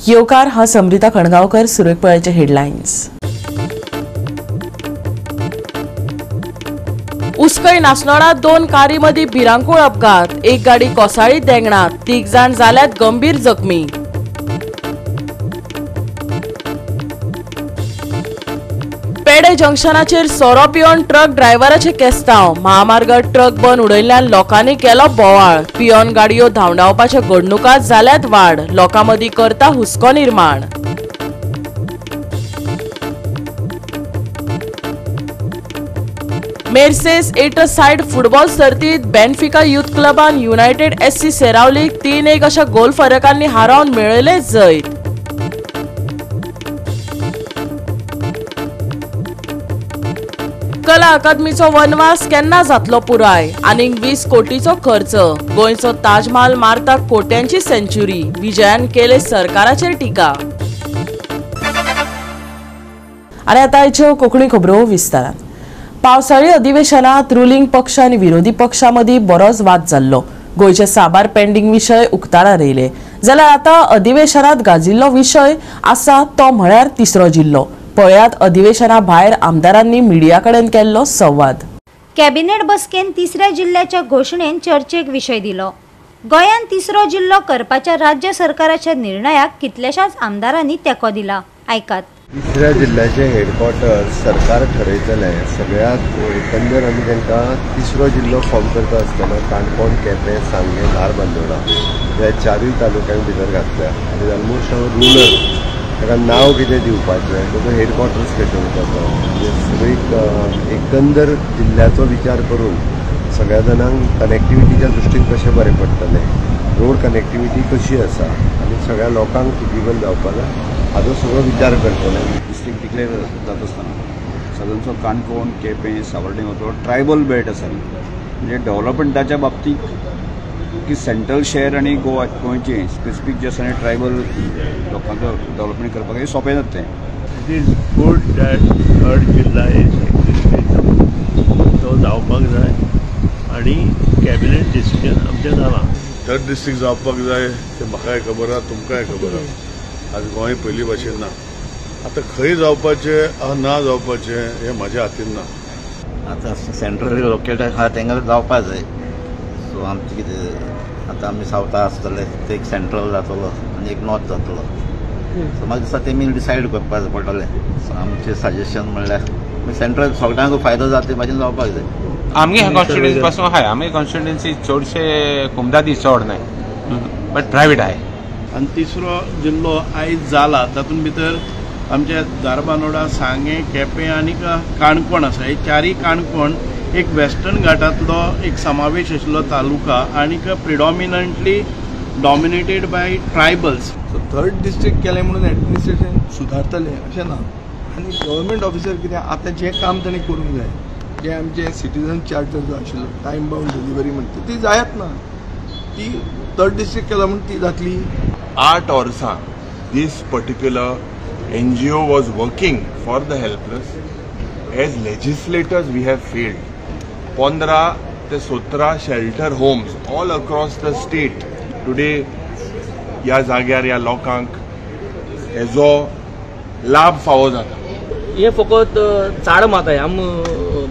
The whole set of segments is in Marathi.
येवकार हा समृता खणगावकर. सुरेख पळयचे हेडलायन्स. उस्कई नासनोडा 2 कारी मदी भिरांकूळ अपघात. एक गाडी कोसळीत देंगणात. 3 जाण जाल्यात गंभीर जखमी. पेडे जंक्शनाचेर सोरो पिवन ट्रक ड्रायव्हराचे केस्तांव. महामार्गार ट्रक बंद उडयल्ल्यान लोकांनी केलो बोवाळ. पिवन गाडयो धांवडावपाच्या घडणुकांत जाल्यात वाड. लोकांमदी करता हुस्को निर्माण. मेर्सेस 8 साइड फुटबॉल सर्तीत बेनफिका यूथ क्लबान युनायटेड SC सेरावलीक 3-1 अशा गोल फरकांनी हारावन मेळयले जैत. कला अकादमीचो वनवास केन्ना जातलो पुराय. आनीक 20 कोटीचो खर्च. गोंयचो ताजमहाल मारता कोट्यांची सेंच्युरी. विजयान केले सरकाराचेर टिका. आनी आतां आयच्यो कोंकणी खबरो विस्तारान. पावसाळी अधिवेशनात रुलिंग पक्ष आणि विरोधी पक्षांमदी बरोच वाद जाल्लो. गोयचे साबार पेंडिंग विषय उक्ताडार येयले. जाल्यार आता अधिवेशनात गाजिल्लो विषय आसा तो म्हळ्यार तिसरो जिल्लो. पळयात अधिवेशना भायर आमदारांनी मिडिया कडेन केल्लो संवाद. कॅबिनेट बसकेन तिसऱ्या जिल्ल्याच्या घोषणेन चर्चेक विषय दिलो. गोंयान तिसरो जिल्लो करपाच्या राज्य सरकाराच्या निर्णयाक कितल्याशाच आमदारांनी तेको दिला. आयकात. तिसऱ्या जिल्ह्याचे हेडक्वार्टर सरकार ठरयतले. सगळ्यात एकंदर आमी तांकां तिसरो जिल्लो फॉर्म करता आसतना काणकोण, केपें, सांगें, धारबांदोडा ह्या 4 तालुक्यांक भितर घातल्या. आनी ऑलमोस्ट रुरल ताका नांव कितें दिवपाचें तो हेडक्वार्टर्स घेतलो जाता. म्हणजे सगळी एकंदर जिल्ल्याचो विचार करून सगळ्या जाणांक कनेक्टिविटीच्या दृश्टीन कशें बरें पडटलें, रोड कनेक्टिविटी कशी आसा आनी सगळ्या लोकांक फिजिबल जावपाक जाय हाजो सगळो विचार करतले. डिस्ट्रिक्ट डिक्लेअर जाता आसतना सगळ्यांचो काणकोण, केपें, सावर्डे हो ट्रायबल बेल्ट आसा. म्हणजे डेव्हलपमेंटाच्या बाबतीत की सेंट्रल शेअर आणि गोंयचे स्पेसिफीक जे आसा ट्रायबल लोकांचो डेव्हलपमेंट करपाक हे सोंपें जाता. It is good that third जिल्ला तो जावपाक जाय आनी कॅबिनेट डिसिजन आमचें जालां. थर्ड डिस्ट्रिक्ट जावपाक जाय तें म्हाकाय खबर आहा, तुमकांय खबर आहा. आज गोंय पयलीं भाशेन ना. आतां खंय जावपाचें ना जावपाचें हें म्हाज्या हातीन ना. आतां सेंट्रली लोकेट आहा तेंका जावपाक जाय. सो आमचें कितें आतां आमी सावथा आसतले ते एक सेंट्रल जातलो आनी एक नॉर्थ जातलो. सो म्हाका दिसता तेमी डिसायड करपाक पडटलें. सो आमचें सजेशन म्हणल्यार सेंट्रल सगळ्यांक फायदो जाता ते भाशेन जावपाक जाय. आमगे कॉन्स्टिट्युएन्सी पासून आहाय. आमगे कॉन्स्टिट्युएन्सी चडशे कुमदादी चड नाय बट प्रायवेट आहाय. आनी तिसरो जिल्लो आयज जाला तातूंत भितर आमचे धारबांदोडा, सांगें, केपें आनी काणकोण आसा. हे 4 काणकोण एक वेस्टर्न घाटांतलो एक समावेश आशिल्लो तालुका आनीक predominantly dominated by tribals. So third district केलें म्हणून एडमिनिस्ट्रेशन सुदारतलें अशें ना. आनी गव्हर्मेंट ऑफिसर कितें आतां जें काम ताणें करूंक जाय, जें आमचें सिटीजन चार्टर जो आशिल्लो टायम बाउंड डिलिव्हरी म्हणटा ती जायत ना. ती थर्ड डिस्ट्रिक्ट केला म्हणून ती जातली. 8 वर्सां this particular NGO was working for the helpless. As legislators we have failed. 15 ते 17 shelter homes all across the state today ह्या जाग्यार ह्या लोकांक हेजो लाभ फावो जाता. हे फकत चाड मात आहे. आम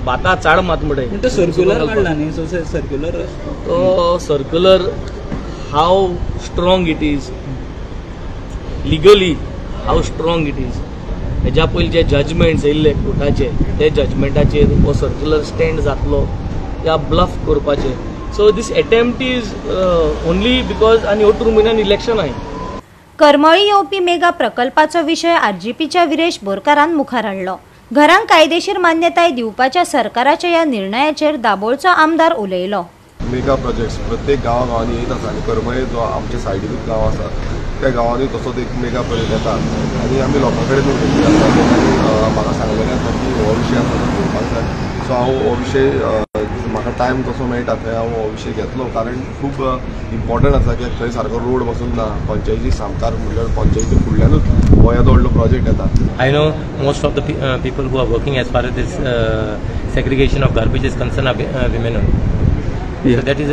बाता चाड मात म्हणटा सर्क्युलर काडला न्ही. सो सर्क्युलर तो circular how strong it is legally, how strong it is. हेज्या पयलीं जे जजमेंट्स येयल्ले कोर्टाचे ते जजमेंटाचेर हो सर्क्युलर स्टँड जातलो या ब्लफ करपाचे. So this attempt is only because आनी 8 म्हयन्यान इलेक्शन आहे. करमळी येवपी मेगा प्रकल्पाचो विशय RGPच्या विरेश बोरकारान मुखार हाडलो. घरांक कायदेशीर मान्यताय दिवपाच्या सरकाराच्या ह्या निर्णयाचेर दाबोळचो आमदार उलयलो. मेगा प्रोजेक्ट्स प्रत्येक गांवांनी येत आसा आनी करमळे जो आमचे सायडीकूच गांव आसा त्या गांवांनी तसोच एक मेगा प्रोजेक्ट येता आनी आमी लोकां कडेन उलयल्ले आसा. म्हाका सांगलेलें आसा की हो विशय आसा तो घेवपाक जाय. सो हांव हो विशय म्हाका टायम कसो मेळटा थंय हांव हो विशय घेतलो. कारण खूब इम्पॉर्टंट आसा कित्याक थंय सारको रोड बसून ना. पंचायती सामकार म्हणल्यार पंचायती फुडल्यानूच हो येदो व्हडलो प्रोजेक्ट येता. I know most of the people who are working as far as this segregation of garbage is concerned are women only. So that is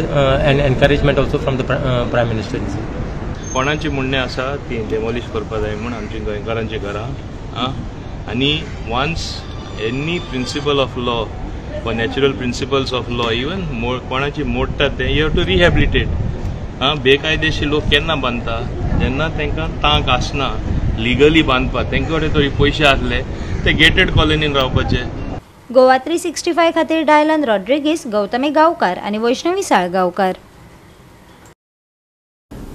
an encouragement also from the Prime Minister. कोणाची म्हणणें आसा ती डेमोलिश करपा जाय म्हूण आमची गोंयकारांची घरां आनी once any principle of law वा natural principles of law even कोणाची मोडटात ते यू हॅव टू रिहॅबिलिटेट बेकायदेशीर लोक केन्ना बांदता जेन्ना तांकां तांक आसना लिगली बांदपाक तांचे कडेन थोडे पयशे आसले ते गेटेड कॉलनीन रावपाचे. गोवा 365 खातीर डायलन रॉड्रिगीस, गौतमी गांवकार आणि वैष्णवी साळगांवकार.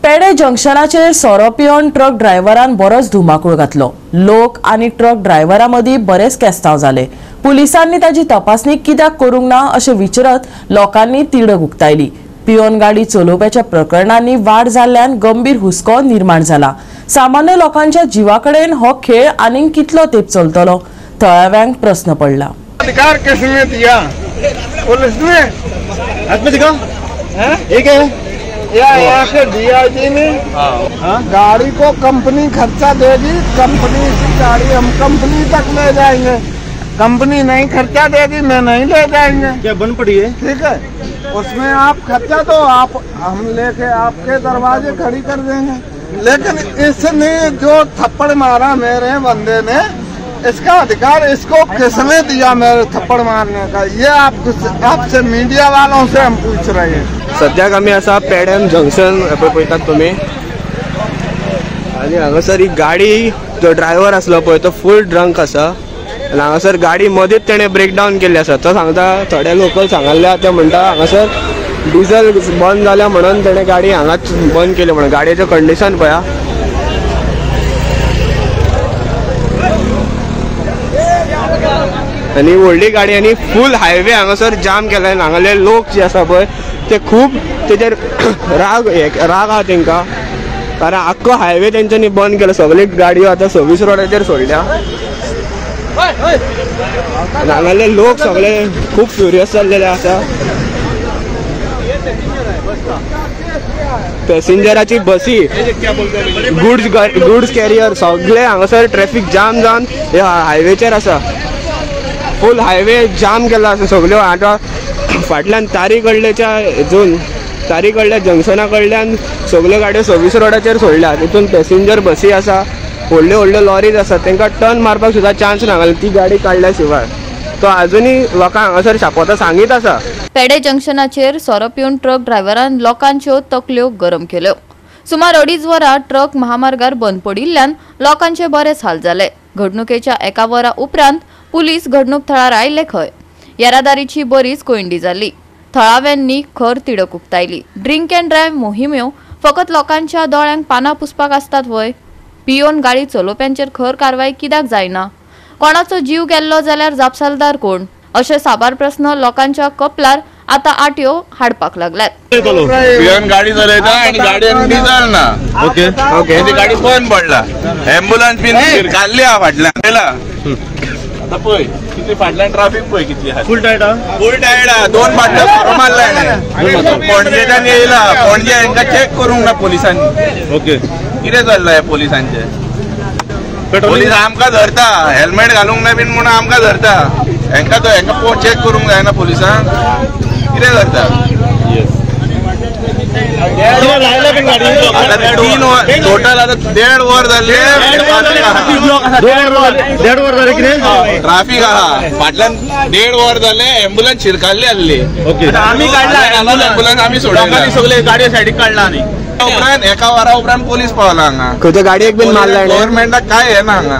पेडे जंक्शनाचेर सोरो पिवन ट्रक ड्रायव्हरान बरोच धुमाकूळ घातलो. लोक आनी ट्रक ड्रायव्हरा मदीं बरेच केस्तांव जाले. पुलिसांनी ताची तपासणी कित्याक करूंक ना अशें विचारत लोकांनी तिडक उक्तायली. पिवन गाडी चलोवपाच्या प्रकरणांनी वाड जाल्ल्यान गंभीर हुस्को निर्माण जाला. सामान्य लोकांच्या जीवाकडेन हो खेळ आनीक कितलो तेंप चलतलो? थळाव्यांक प्रश्न पडला. अधिकार किसने दिया? पुलिस ने? हाथ में दिखा? ठीक है या के डीआईजी ने गाड़ी को कंपनी खर्चा देगी, कंपनी की गाड़ी हम कंपनी तक ले जाएंगे, कंपनी नहीं खर्चा देगी मैं नहीं ले जाएंगे. क्या बन पड़ी है? ठीक है उसमें आप खर्चा तो आप हम लेके आपके दरवाजे खड़ी कर देंगे. लेकिन इसने जो थप्पड़ मारा मेरे बंदे ने, इसका अधिकार इसको किसने दिया मेरे थप्पड़ मारने का? ये आपसे मीडिया वालों से हम पूछ रहे हैं. सद्याक आमी आसा पेडेम जंक्शन पळयतात तुमी आनी हांगासर ही गाडी जो ड्रायव्हर आसलो पळय तो फूल ड्रंक आसा आनी हांगासर गाडी मदींच तेणें ब्रेकडावन केल्ली आसा. तो सांगता थोडे लोकल सांगल्ले ते म्हणटा हांगासर डिझल बंद जाल्या म्हणून तेणें गाडी हांगाच बंद केली म्हणून. गाडयेचें कंडिशन पळया आनी व्हडली गाडी आनी फूल हायवे हांगासर जाम केला. हांगाले लोक जे आसा पळय ते खूब तेजेर राग आहा तांकां कारण आख्खो हायवे तेंच्यांनी बंद केलो. सगळी गाडयो आतां सर्वीस रोडाचेर सोडल्या आनी हांगाले लोक सगळे खूब फ्युरियस जाल्लेले आसा. पॅसेंजराची बसी गुड्स कॅरियर सगळे हांगासर ट्रॅफिक जाम जावन ह्या हायवेचेर आसा. फूल हायवे जाम केला आसा सगळ्यो. आतां फाटल्यान तारी कडल्या जंक्शना कडल्यान सगळ्यो गाडयो सर्वीस रोडाचेर सोडल्या. तितून पॅसेंजर बसी आसा, व्हडल्यो लॉरीज आसा, तांकां टर्न मारपाक सुद्दां चान्स ना ती गाडी काडल्या शिवाय. तो आजुनूय लोकांक हांगासर शापोता सांगीत आसा. पेडे जंक्शनाचेर सोरो पिवन ट्रक ड्रायव्हरान लोकांच्यो तकल्यो गरम केल्यो. सुमार 2.5 वरां ट्रक महामार्गार बंद पडिल्ल्यान लोकांचे बरेच हाल जाले. घडणुकेच्या 1 वरा उपरांत पुलीस घडणूक थळार आयले खंय. येरादारीची बरीच कोयंडी जाली. थळाव्यांनी खर तिडक उक्तायली. ड्रिंक अँड ड्रायव्ह मोहिमेव फकत लोकांच्या दोळ्यांक पानां पुसपाक आसतात वय? पियोन गाडी चलोवप्यांचेर खर कारवाय कित्याक जायना? कोणाचो जीव गेल्लो जाल्यार जापसालदार कोण? अशे साबार प्रस्न लोकांच्या कपलार आता आट्यो हाडपाक लागल्यात. पियोन गाडी चलयता आनी गाडयेन डिझल ना. ओके ओके ती गाडी बंद पडला. एम्बुलन्स बीन काडली हा फाटल्यान गेला. आता पळय कितली फाटल्यान ट्रॅफिक पळय कितली आहा. फुल टायर्ड आहा. 2 फाटल्या मारो मारला. पणजेच्यान येयला. पणजे हांकां चॅक करूंक ना पोलिसांनी. ओके कितें चल्लां ह्या पोलिसांचे? पोलीस आमकां धरता हेल्मेट घालूंक ना बीन म्हणून आमकां धरता. हांकां चॅक करूंक जायना पोलिसांक? कितें करता? टोटल आता 1.5 वर जाल्ले. ट्राफिक आहा फाटल्यान 1.5 वर जाले. एम्बुलन्स शिरकाल्ली आसली. आमी काडला एम्बुलन्स आमी सोडला. सगळे गाडयो सायडीक काडला आनी उपरांत 1 वरा उपरांत पोलीस पावला हांगा. खंयच्या गाडयेक बीन मारला गव्हर्नमेंटाक काय हे ना हांगा.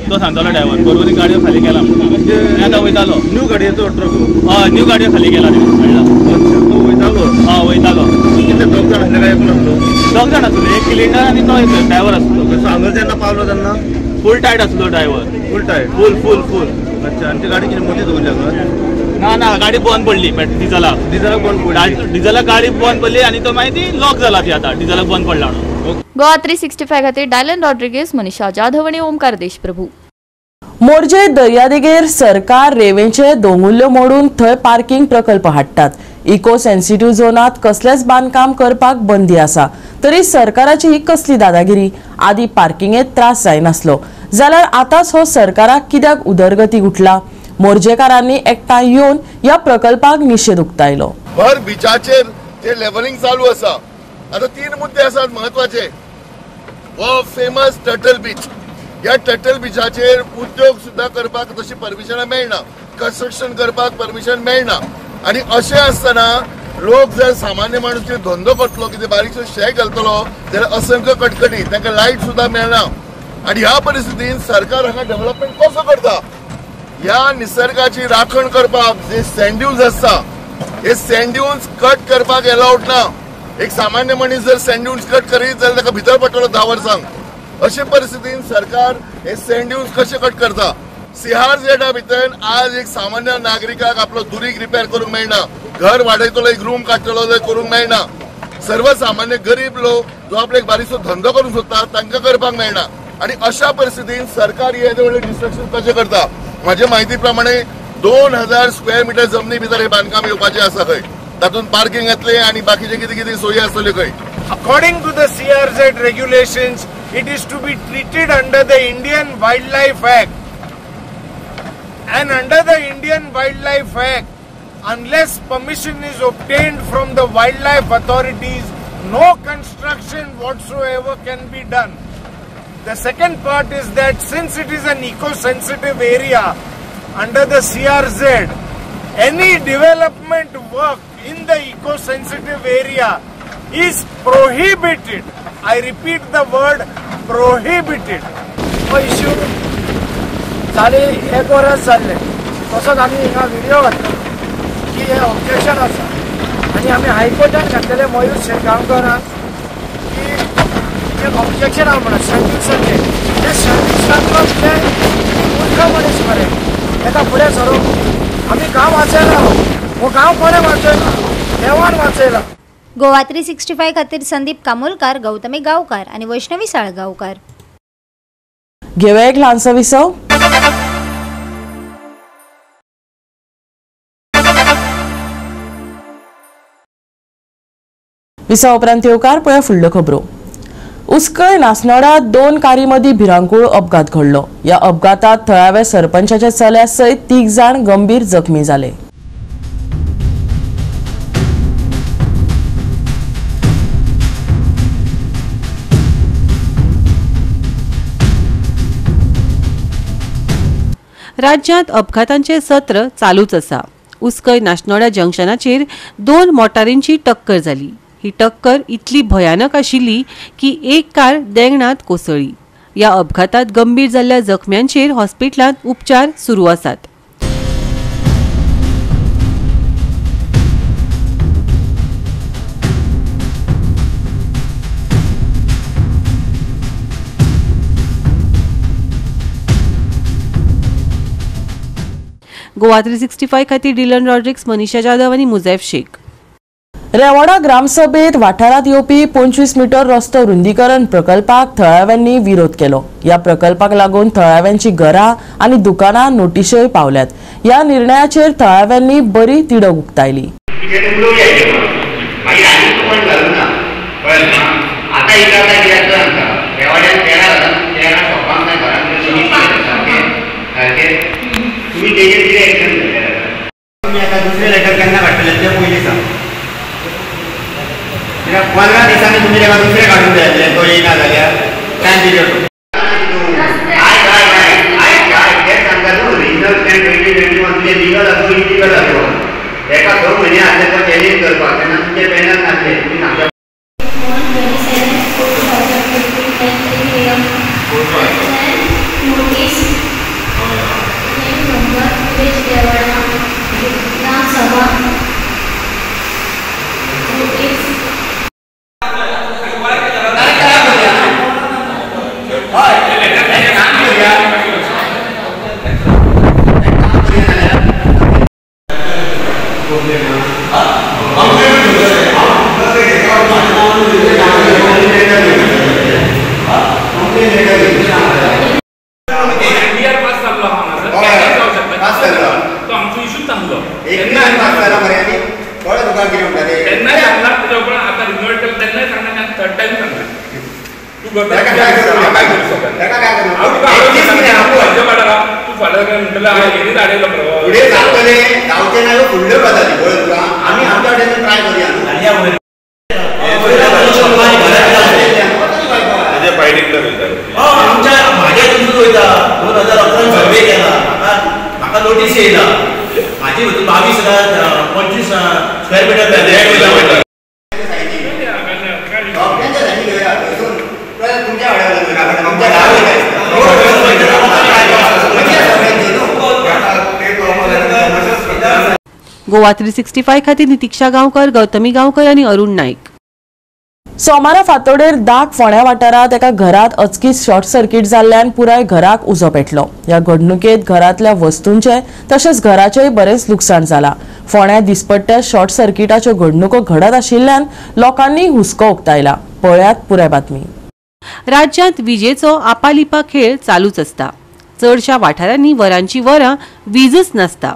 तो सांगतालो ड्रायव्हर बरोबर गाडयो खाली केला म्हणून. आतां वयतालो न्यू गाडयेचो ट्रक. न्यू गाडयो खाली केला वयतालो. कितें 2 जाण आसले काय एकूण आसलो? 2 जाण आसले. 1 सिलिंडर आनी तो ड्रायव्हर आसलो. हांगा जेन्ना पावलो तेन्ना फूल टायट आसलो ड्रायव्हर. फूल टायट फूल. अच्छा आनी ती गाडी कितें मदीं दवरली हांगा? ना गाडी बंद पडली. डिझलाक बंद पडली. डिझलाक गाडी बंद पडली आनी तो मागीर ती लॉक जाला ती आतां डिझलाक बंद पडला म्हणून. गोवा 365 खातीर डायलन रॉड्रिगीस, मनीषा जाधव आनी ओमकार देशप्रभू. मोरजे दर्यादेगेर सरकार रेवेंचे दोंगुल्ल्यो मोडून थंय पार्किंग प्रकल्प हाडटात. इको सेन्सिटिव्ह झोनात कसलेच बांदकाम करपाक बंदी आसा. तरी सरकाराची ही कसली दादागिरी? आदी पार्किंगेत त्रास जायनासलो जाल्यार आतांच हो सरकाराक कित्याक उदरगती उठला? मोरजेकारांनी एकठांय येवन ह्या प्रकल्पाक निशेध उक्तायलो. भर बिचाचेर जे लेवलिंग चालू आसा. आता 3 मुद्दे आसात महत्वाचे. हो फेमस टर्टल बीच. ह्या टर्टल बीचाचेर उद्योग सुद्धा करपाक तशी परमिशनां मेळना, कन्स्ट्रक्शन करपाक परमिशन मेळना. आनी अशें आसतना लोक जर सामान्य माणूस कितें धंदो करतलो, कितें बारीकसो शेक घालतलो जाल्यार असंख्य कटकटी, तांकां लायट सुद्धा मेळना. आनी ह्या परिस्थितीन सरकार हांगा डेव्हलपमेंट कसो करता? ह्या निसर्गाची राखण करपाक जे सँड ड्यून्स आसता, हे सँड ड्यून्स कट करपाक अलाउड ना. एक सामान्य मनीस जर सँड ड्यून्स कट करीत जाल्यार ताका भितर पडटलो 10 वर्सांक. अशे परिस्थितीन सरकार हे सँड ड्यून्स कशे कट करता? सिहार जेटा भितर आज एक सामान्य नागरिकाक आपलो दुरीग रिपेर करूंक मेळना, घर वाडयतलो एक रूम काडटलो जाल्यार करूंक मेळना. सर्वसामान्य गरीब लोक जो आपलो एक बारीकसो धंदो करूंक सोदता तांकां करपाक मेळना. आनी अशा परिस्थितीन सरकार हे व्हडले डिस्ट्रक्शन कशें करता? म्हाजे म्हायती प्रमाणे 2000 स्क्वेअर मिटर जमनी भितर हे बांदकाम येवपाचें आसा. खंय तातूंत पार्किंग येतलें आनी बाकीचे कितें कितें सोयी आसतल्यो खंय. According to the CRZ regulations, it is to be treated under the Indian Wildlife Act. And under the Indian Wildlife Act, unless permission is obtained from the wildlife authorities, no construction whatsoever can be done. The second part is that since it is an eco-sensitive area, under the CRZ, any development work in the eco-sensitive area is prohibited. I repeat the word prohibited. Issue जाली 1 वर्स जाल्ले. तसोच आमी हिंगा व्हिडिओ घातलो की हे ऑब्जेक्शन आसा आनी आमी हायकोर्टान घातलेले मयूर शेरगांवकरान की जे ऑब्जेक्शन आहा म्हणून सर्विसाचे ते सर्विसांतलो ते मूर्ख मनीस मरे ताका फुडें सरोवंक आमी गांव वाचयला. हो गांव कोणें वाचयला? देवान वाचयला. गोवा 365 खातीर संदीप कामोलकार, गौतमी गांवकार आणि वैष्णवी साळगांवकार. घेऊया एक ल्हानसो विसव. विसव उपरांत येवकार पळया फुडल्यो खबरो. उस्कय नासनोड्यात 2 कारी मदीं भिरांकूळ अपघात घडलो. या अपघातात थळाव्या सरपंचाच्या चल्या सयत 3 जाण गंभीर जखमी जाले. राज्यांत अपघातांचे सत्र चालूच आसा. उस्कय नाशनोड्या जंक्शनाचेर 2 मोटारींची टक्कर जाली. ही टक्कर इतली भयानक आशिल्ली की एक कार देंगणात कोसळ्ळी. या अपघातात गंभीर जाल्ल्या जखम्यांचेर हॉस्पिटलांत उपचार सुरू आसात. गोवा 365 खातीर डिलन रॉड्रिक्स, मनीषा जाधव आणि मुजैफ शेख. रेवाडा ग्रामसभेत वाठारात येवपी 25 मीटर रस्तो रुंदीकरण प्रकल्पाक थळाव्यांनी विरोध केलो. या प्रकल्पाक लागून थळाव्यांची घरां आणि दुकानां नोटीसय पावल्यात. या निर्णयाचेर थळाव्यांनी बरी तिडक उक्तायली. दुसरे लेटर केन्ना काडटले ते पयलीं सांग. 15 दिसांनी तुमी ताका दुसरे काडून जाय तो येयना जाल्यार टायम पिरियड. लिगल आसूं इलिगल आसूं एका 2 म्हयने आसले तो चॅलेंज करपाक तेन्ना तुमचे पॅनल नासले तुमी सांगता. फायटींग येयला हाचे भितर 22,000 25 स्क्वेअर मिटर लँड वयता गोवा 365 खातीर नितीक्षा गांवकर, गौतमी गांवकर आनी अरुण नाईक. सोमारा फांतोडेर दाग फोंड्या वाठारांत एका घरात अचकीत शॉर्ट सर्किट जाल्ल्यान पुराय घराक उजो पेटलो. ह्या घडणुकेत घरातल्या वस्तूंचे तशेंच घराचेय बरेच लुकसाण जाला. फोंड्या दिसपट्ट्या शॉर्ट सर्किटाच्यो घडणुको घडत आशिल्ल्यान लोकांनी हुस्को उक्तायला. पळयात पुराय बातमी. राज्यांत विजेचो आपालिपा खेळ चालूच आसता. चडशा वाठारांनी वरांची वरां वीजच नासता.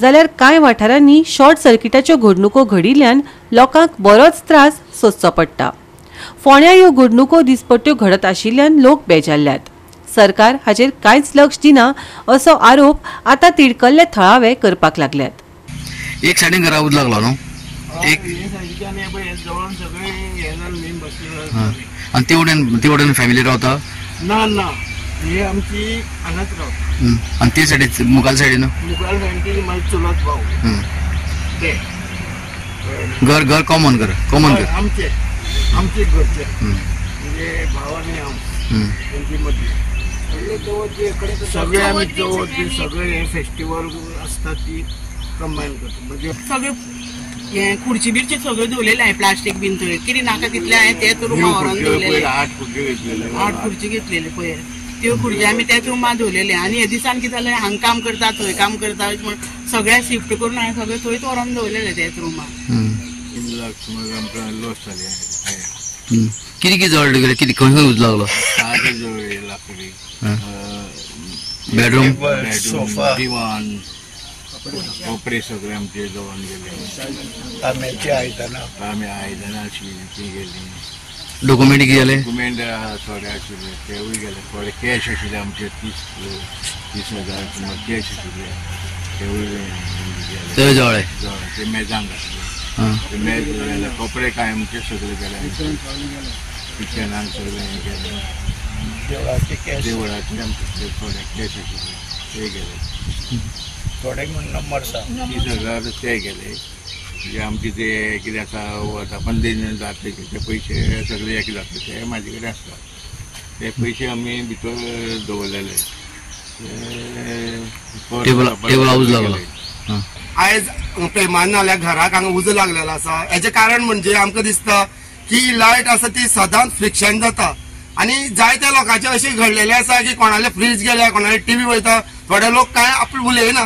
जाल्यार कांय वाठारांनी शॉर्ट सर्किटाच्यो घडणुको घडिल्ल्यान लोकांक बरोच त्रास सोंसचो पडटा. फोंड्या ह्यो घडणुको दिसपट्ट्यो घडत आशिल्ल्यान लोक बेजारल्यात. सरकार हाचेर कांयच लक्ष दिना असो आरोप आतां तिडकल्ले थळावे करपाक लागल्यात. एक सायडीन घरा उज लागलो न्हू एक आनी ते वटेन फॅमिली रावता ना ना हे आमची हांगाच रावता आनी ते सायडीन मुखाल सायडीन मुखाल सायडीन म्हाजो चुलत भाव ते घर कॉमन घर आमचे घरचे म्हणजे भाव आनी हांव तेंची मदली सगळे आमी चवथ सगळे फेस्टिवल आसता ती कंबायन करता म्हणजे सगळे हे खुर्ची बिरची सगळे दवरलेले आहे प्लास्टीक बीन थंय कितें नाका तितले हांवें तेच रुमा व्हरोन दवरलेले 8 खुर्ची घेतलेले पळय त्यो खुर्ची आमी त्याच रुमा दवरलेले आनी हे दिसान कितें जालें हांगा काम करता थंय काम करता म्हण सगळ्या शिफ्ट करून हांवें सगळे थंयच व्हरोन दवरलेले त्याच रुमा लॉस जाले कितें जळ्ळें गेलें कितें खंय उज लागलो लाकडी बेडरूम सोफा दिवान कपडे सगळे आमचे जळून गेले तांब्याची आयदनां आशिल्लीं गेली डॉक्युमेंट कितें जालें डॉक्युमेंट थोडे आशिल्ले तेवूय गेले थोडे कॅश आशिल्ले आमचे 30,000 कॅश आशिल्ले तेवूय जळ्ळे ते मेजांक घातले मेज गेले कपडे काय आमचे सगळे गेले किचनाक सगळे गेले देवळाचे आमचे थोडे कॅश आशिल्ले ते गेले थोडे नंबर ते गेले आमचे ते कितें आसा वता 15 जातले ते पयशे सगळे एक जातले ते म्हाजे कडेन आसता ते पयशे आमी भितर दवरलेले आयज पैमान नाल्या घराक हांगा उजो लागलेलो आसा हेजें कारण म्हणजे आमकां दिसता की लायट आसा ती सदांच फ्रिक्शन जाता आनी जायत्या लोकांचे अशें घडलेलें आसा की कोणाले फ्रीज गेल्या कोणाले टीव्ही वयता थोडे लोक काय आपले उलयना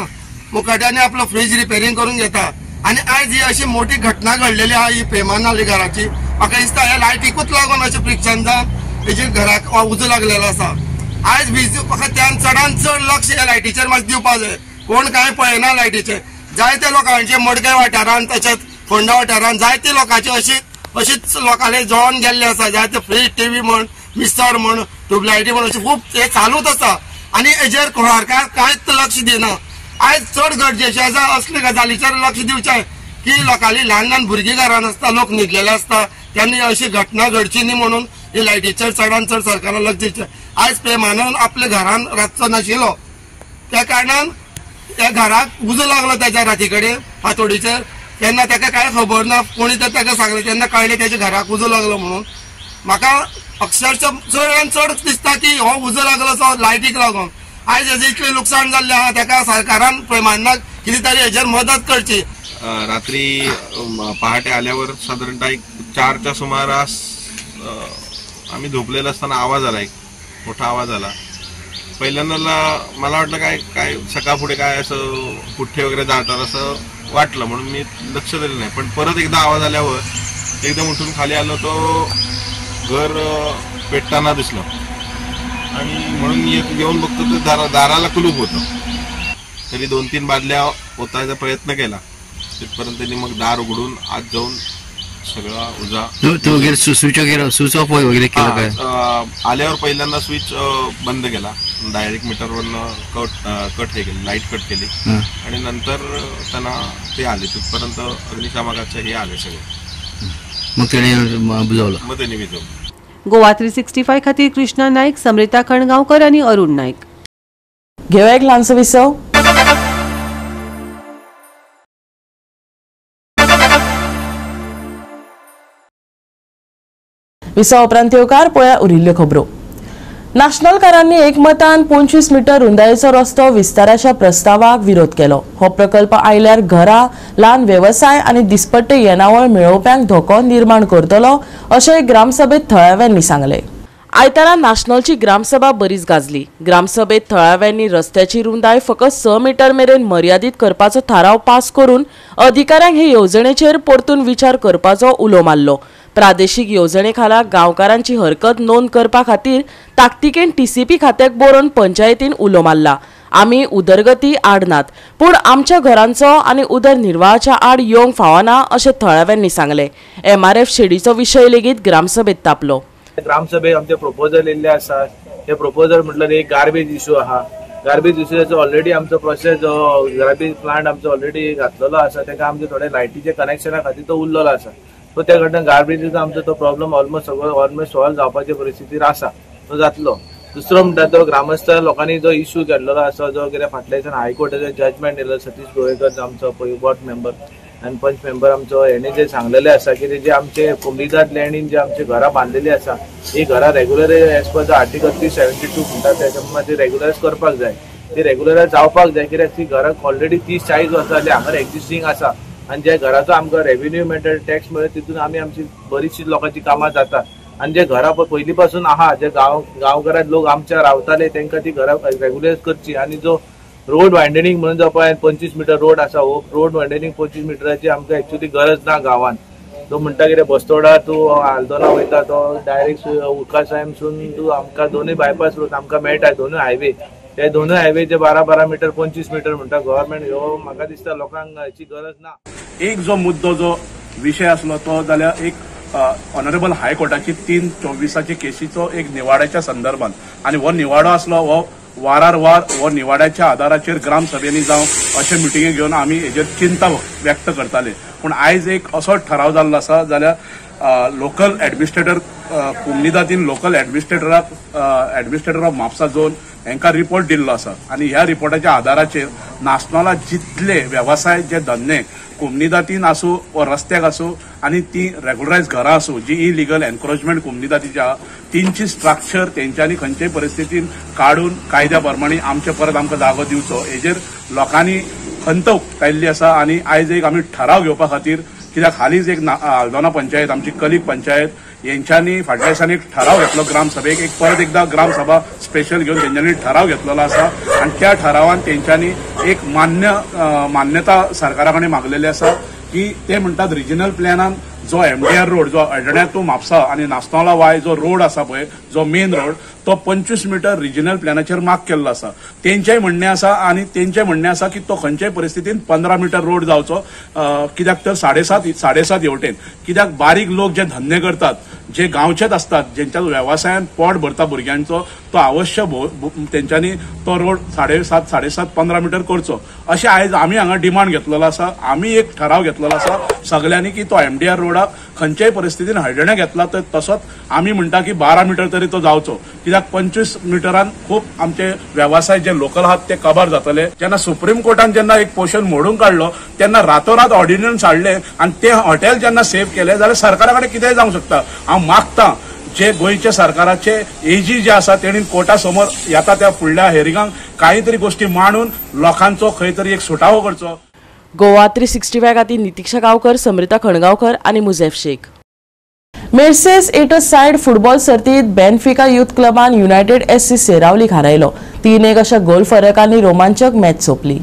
मुखाट्याने आपलो फ्रीज रिपेरिंग करून घेता आनी आयज ही अशी मोठी घटना घडलेली आहा ही पैमान नाली घराची म्हाका दिसता ह्या लायटीकूच लागून अशें फ्रिक्शन जावन हेजे घराक उजो लागलेलो आसा आयज वीज फकत त्यान चडांत चड लक्ष ह्या लायटीचेर मातशें दिवपाक जाय कोण कांय पळयना लायटीचे जायत्या लोकांचे मडगांव वाठारांत तशेंच फोंडा वाठारांत जायते लोकांचे अशीच लोकांले जळोन गेल्ले आसा जायते फ्रीज टीव्ही म्हण मिक्सर म्हण ट्यूबलायटी म्हण अशें खूब हे चालूच आसा आनी हेजेर सरकार कांयच लक्ष दिना आयज चड गरजेचें आसा असले गजालीचेर लक्ष दिवचें की लोकांनी ल्हान भुरगीं घरांत आसता लोक न्हिदलेले आसता त्यांनी अशी घटना घडची न्ही म्हणून ही लायटीचेर चडांत चड सरकारान लक्ष दिवचें आयज पैमानान आपल्या घरान रातचो नाशिल्लो त्या कारणान त्या घराक उजो लागलो त्याच्या राती कडेन फातोडीचेर तेन्ना ताका कांय खबर ना कोणी तर ताका सांगलें तेन्ना कळ्ळें त्याच्या घराक उजो लागलो म्हणून म्हाका अक्षरशः चडांत चड दिसता की हो उजो लागलो तो लायटीक लागून आयज हेजें इतलें लुकसाण जाल्लें आहा ताका सरकारान पैमानाक कितें तरी हेजेर मदत करची. रात्री पहाटे आल्यावर साधारणतः 4च्या सुमारास आम्ही झोपलेलो असताना आवाज आला एक मोठा आवाज आला पहिल्यांदा मला वाटलं काय सकाळ पुढे काय असं पुठ्ठे वगैरे जातात असं वाटलं म्हणून मी लक्ष दिलं नाही पण परत एकदा आवाज आल्यावर एकदम उठून खाली आलो तो घर पेटताना दिसलं आणि म्हणून मी येऊन बघतो तर दाराला कुलूप होतं तरी 2-3 बादल्या ओतायचा प्रयत्न केला तिथपर्यंत त्यांनी मग दार उघडून आत जाऊन सगळा उजा स्विच ऑफ वगैरे केलं काय आल्यावर पहिल्यांदा स्विच बंद केला डायरेक्ट मीटरवरनं कट हे केली लाईट कट केली आणि नंतर त्यांना ते आले तिथपर्यंत अग्निशामकाचे हे आले सगळे मग त्याने बुजवलं मग त्यांनी विजवलं. गोवा 365 खातीर कृष्णा नाईक, समृता खणगांवकर आणि अरुण नाईक. घेऊया एक ल्हानसो विसव. विसा उपरांत येवकार पळया उरिल्ल्यो खबरो। नॅशनल कारांनी एकमतान 25 मीटर रुंदायेचो रस्तो विस्ताराच्या प्रस्तावाक विरोध केलो। हो प्रकल्प आयल्यार घरां, ल्हान व्यवसाय आनी दिसपट्टे येणावळ मेळोवप्यांक धोको निर्माण करतलो अशें ग्रामसभेत थळाव्यांनी सांगले। आयतारा नॅशनलची ग्रामसभा बरीच गाजली। ग्रामसभेत थळाव्यांनी रस्त्याची रुंदाय फकत 6 मीटर मेरेन मर्यादित करपाचो थाराव पास करून अधिकाऱ्यांक हे येवजणेचेर परतून विचार करपाचो उलो मारलो। प्रादेशीक येवजणे खाला गांवकारांची हरकत नोंद करपा खातीर ताकतिकेन TCP खात्याक बरोवन पंचायतीन उलो मारला। आमी उदरगती आड नात, पूण आमच्या घरांचो आनी उदरनिर्वाहाच्या आड येवंक फावना अशें थळाव्यांनी सांगले। MRF शेडीचो विशय लेगीत ग्रामसभेत तापलो। ग्रामसभेत आमचे प्रपोजल येयल्ले आसात। हे प्रपोजल म्हटल्यार एक गार्बेज इश्यू आहा। गार्बेज इश्यूचो ऑलरेडी आमचो प्रोसेस गार्बेज प्लांट आमचो ऑलरेडी घातलेलो आसा। ताका आमचे थोडे लायटीचे कनेक्शना खातीर तो उरलेलो आसा। सो त्या कडल्यान गार्बेजीचो आमचो तो प्रॉब्लम ऑलमोस्ट सॉल्व जावपाचे परिस्थितीर आसा, तो जातलो। दुसरो म्हणटा तो ग्रामस्थ लोकांनी जो इश्यू केल्लो आसा, जो कितें फाटल्या दिसान हायकोर्टाचो जजमेंट येयलो, सतीश गोवेकर आमचो बोर्ड मेंबर आनी पंच मेंबर आमचो हेणी जे सांगलेले आसा की जे आमचे कोमलीदाद लँडीन जे आमचे घरां बांदलेली आसा, ही घरां regular as per the article 372 म्हणटा त्याच्या प्रमाणे ती रेग्युलरायज करपाक जाय। ती रेग्युलरायज जावपाक जाय, कित्याक ती घरां ऑलरेडी 30-40 वर्सां जाली हांगा एक्झिस्टिंग आसा आनी जे घराचो आमकां रेव्हेन्यू मेळटा, टॅक्स मेळटा, तितून आमची बरीचशी लोकांची कामां जातात। आनी जे घरां पयलीं पासून आहा, जे गांवकारांत लोक आमच्या रावताले तांकां ती घरां रेग्युलरायज करची। आनी जो रोड वायडनिंग म्हणून जो पळय 25 मीटर रोड आसा, हो रोड वायडनिंग 25 मिटराची आमकां एक्चुअली गरज ना गांवांत। तो म्हणटा कितें बस्तोडा तूं आल्दोना वयता तो डायरेक्ट उकासायमसून तूं आमकां दोनूय बायपास रोड आमकां मेळटा, दोनूय हायवे। ते दोनूय हायवे जे 12-12 मीटर 25 मीटर म्हणटा गव्हर्नमेंट, ह्यो म्हाका दिसता लोकांक हाची गरज ना। एक जो मुद्दो जो विशय आसलो तो जाल्यार एक ऑनरेबल हायकोर्टाची 3/24 केसीचो एक निवाड्याच्या संदर्भात, आनी हो निवाडो आसलो हो वार हो निवाड्याच्या आधाराचेर ग्रामसभेनी जावं अशे मिटिंगे घेवन आमी हेजेर चिंता व्यक्त करताले। पूण आयज एक असो ठराव जाल्लो आसा जाल्यार लोकल एडमिनिस्ट्रेटर कुमलीदादीन local administrator of Mapusa zone हांकां रिपोर्ट दिल्लो आसा आनी ह्या रिपोर्टाच्या आधाराचेर नासनला जितले वेवसाय जे धंदे कुमलीदातीन आसूं वा रस्त्याक आसूं आनी ती रेग्युलरायज घरां आसूं जी इलिगल एनक्रोचमेंट कुमलीदातीची आहा, तींची स्ट्रक्चर तेंच्यांनी खंयच्याय परिस्थितीन काडून कायद्या प्रमाणे आमचे परत आमकां जागो दिवचो हेजेर लोकांनी खंत उक्तायल्ली आसा। आनी आयज एक आमी ठराव घेवपा खातीर, कित्याक हालींच एक आल्दोना पंचायत आमची कलीग पंचायत यांच्यानी फाटल्या दिसांनी एक ठराव घेतलो ग्रामसभेक, एक परत एकदा ग्रामसभा स्पेशल घेवन तेंच्यांनी ठराव घेतलेलो आसा आनी त्या ठरावान तेंच्यांनी एक मान्यता सरकारा कडेन मागलेली आसा की ते म्हणटात रिजनल प्लॅनान जो MDR रोड जो अडण्या टू म्हापसा आनी नासनोला वाय जो रोड आसा पळय, जो मेन रोड तो 25 मीटर रिजनल प्लॅनाचेर मार्क केल्लो आसा। तेंचेय म्हणणें आसा आनी तेंचें म्हणणें आसा की तो खंयच्याय परिस्थितीन 15 मीटर रोड जावचो, कित्याक तर 7.5 हेवटेन, कित्याक बारीक लोक जे धंदे करतात, जे गांवचेच असतात, जेंच्या वेवसायान पोट भरता भुरग्यांचो, तो अवश्य तेंच्यांनी तो रोड 7.5 15 मीटर करचो अशें आयज आमी हांगा डिमांड घेतलेलो आसा। आमी एक ठराव घेतलेलो आसा सगल्यांनी की तो MDR रोडाक खंयच्याय परिस्थितीन हळडणे घेतला तर तसोच आमी म्हणटा की 12 मीटर तरी तो जावचो, कित्याक 25 मीटरान खूब आमचे वेवसाय जे लोकल आहात ते कबार जातले। जेन्ना सुप्रीम कोर्टान जेन्ना एक पोर्शन मोडून काडलो तेन्ना रातोरात ऑर्डिनन्स हाडले आनी ते हॉटेल जेन्ना सेव्ह केले जाल्यार सरकारा कडेन कितेंय जावंक शकता। हांव मागतां जे गोंयचे सरकाराचे AG जे आसा तेणी कोर्टा समोर येता त्या फुडल्या हेरिंगांक कांय तरी गोष्टी मांडून लोकांचो खंय तरी एक सुटावो करचो। गोवा 365 खातीर नितीक्षा गांवकर, समृता खणगांवकर आनी मुझेफ शेख। मेर्सेस 8 सायड फुटबॉल सर्तीत बेनफिका युथ क्लबान युनायटेड SC सेरावलीक हारयलो। 3-1 अशा गोल फरकांनी रोमांचक मॅच सोंपली।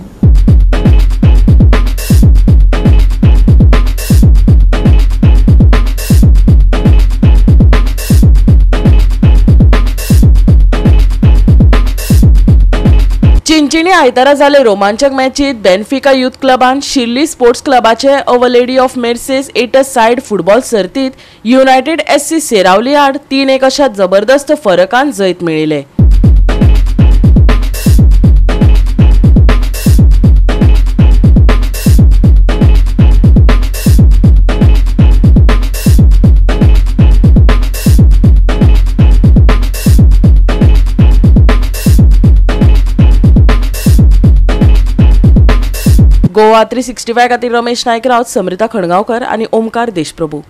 चिंचिणी आयतारा जाले रोमांचक मॅचीत बेनफिका युथ क्लबान शिर्ली स्पोर्ट्स क्लबाचे our lady of Merces 8 side football सर्तीत युनायटेड SC सेरावली आड 3-1 अशा जबरदस्त फरकान जैत मेळयले। गोवा 365 खातीर रमेश नायक रावत, समृता खणगांवकर आनी ओमकार देशप्रभू।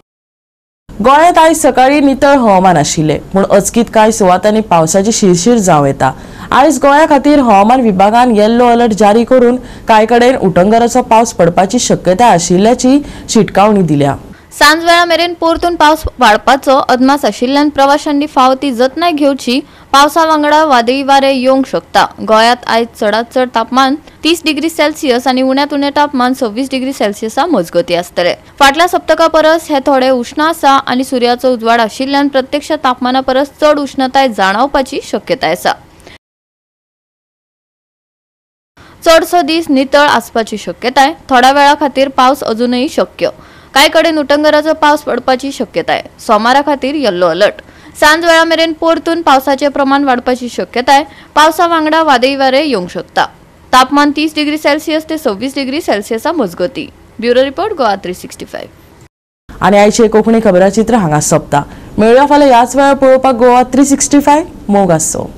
गोंयांत आयज सकाळी नितळ हवामान आशिल्ले पूण अचकीत कांय सुवातांनी पावसाची शिरशीर जावं येता। आयज गोंया खातीर हवामान विभागान येल्लो अलर्ट जारी करून कांय कडेन उटंगराचो पावस पडपाची शक्यताय आशिल्ल्याची शिटकावणी दिल्या। सांज वेळा मेरेन परतून पावस वाडपाचो अदमास आशिल्ल्यान प्रवाशांनी फावो ती जतनाय घेवची। पावसा वांगडा वादळी वारे येवंक शकता। गोंयांत आयज चडांत चड तापमान 30 डिग्री सेल्सियस आणि उण्यांत उणें तापमान 26 डिग्री सेल्सियसा मजगती आसतले। फाटल्या सप्तका परस हे थोडे उष्ण आसा आणि सूर्याचो उजवाड आशिल्ल्यान प्रत्यक्ष तापमाना परस चड उष्णताय जाणवपाची शक्यताय आसा। चडसो दीस नितळ आसपाची शक्यताय। थोड्या वेळा खातीर पावस अजूनही शक्य। कांय कडेन उटंगराचो पावस पडपाची शक्यताय। सोमारा खातीर येल्लो अलर्ट। सांज वेळा मेरेन परतून पावसाचे प्रमाण वाडपाची शक्यताय। पावसा वांगडा वादळी वारे येवंक शकता। तापमान 30 डिग्री सेल्सियस ते 26 डिग्री सेल्सियसा मजगती। Bureau report Goa 365। आणि आयचे कोंकणी खबराचित्र हांगा सोंपता। मेळुया फाल्यां ह्याच वेळार पळोवपाक गोवा 365 मोग आसो।